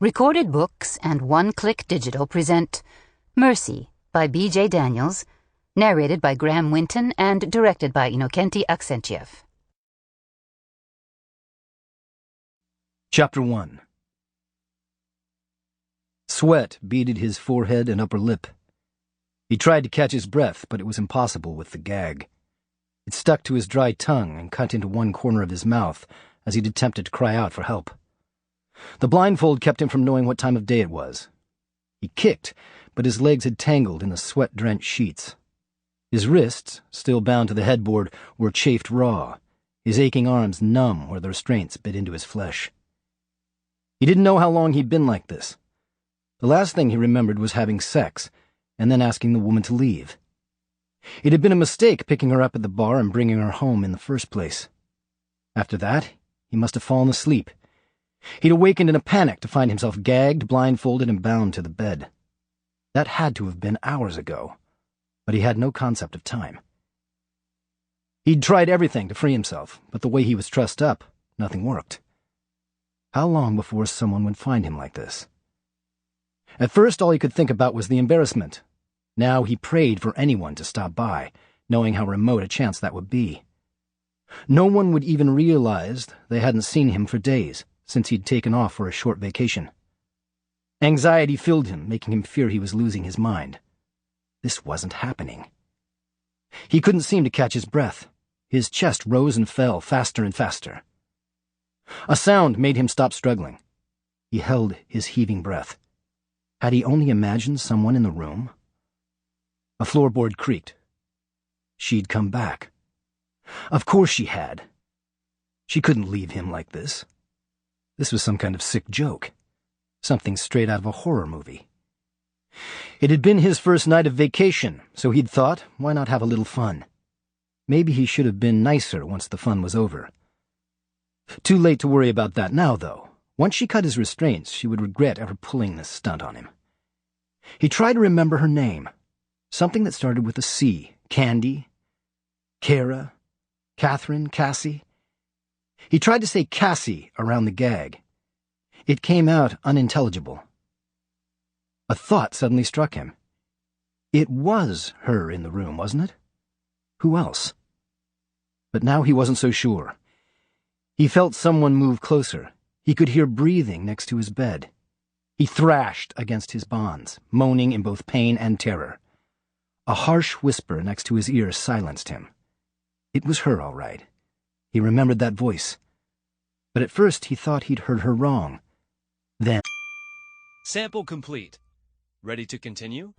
Recorded Books and One Click Digital present Mercy by B.J. Daniels, narrated by Graham Winton and directed by Inokenti Aksentiev. Chapter 1. Sweat beaded his forehead and upper lip. He tried to catch his breath, but it was impossible with the gag. It stuck to his dry tongue and cut into one corner of his mouth as he'd attempted to cry out for help. The blindfold kept him from knowing what time of day it was. He kicked, but his legs had tangled in the sweat-drenched sheets. His wrists, still bound to the headboard, were chafed raw, his aching arms numb where the restraints bit into his flesh. He didn't know how long he'd been like this. The last thing he remembered was having sex, and then asking the woman to leave. It had been a mistake picking her up at the bar and bringing her home in the first place. After that, he must have fallen asleep. He'd awakened in a panic to find himself gagged, blindfolded, and bound to the bed. That had to have been hours ago, but he had no concept of time. He'd tried everything to free himself, but the way he was trussed up, nothing worked. How long before someone would find him like this? At first, all he could think about was the embarrassment. Now he prayed for anyone to stop by, knowing how remote a chance that would be. No one would even realize they hadn't seen him for days, since he'd taken off for a short vacation. Anxiety filled him, making him fear he was losing his mind. This wasn't happening. He couldn't seem to catch his breath. His chest rose and fell faster and faster. A sound made him stop struggling. He held his heaving breath. Had he only imagined someone in the room? A floorboard creaked. She'd come back. Of course she had. She couldn't leave him like this. This was some kind of sick joke. Something straight out of a horror movie. It had been his first night of vacation, so he'd thought, why not have a little fun? Maybe he should have been nicer once the fun was over. Too late to worry about that now, though. Once she cut his restraints, she would regret ever pulling this stunt on him. He tried to remember her name. Something that started with a C. Candy? Kara? Catherine? Cassie? He tried to say Cassie around the gag. It came out unintelligible. A thought suddenly struck him. It was her in the room, wasn't it? Who else? But now he wasn't so sure. He felt someone move closer. He could hear breathing next to his bed. He thrashed against his bonds, moaning in both pain and terror. A harsh whisper next to his ear silenced him. It was her, all right. He remembered that voice. But at first he thought he'd heard her wrong. Then... Sample complete. Ready to continue?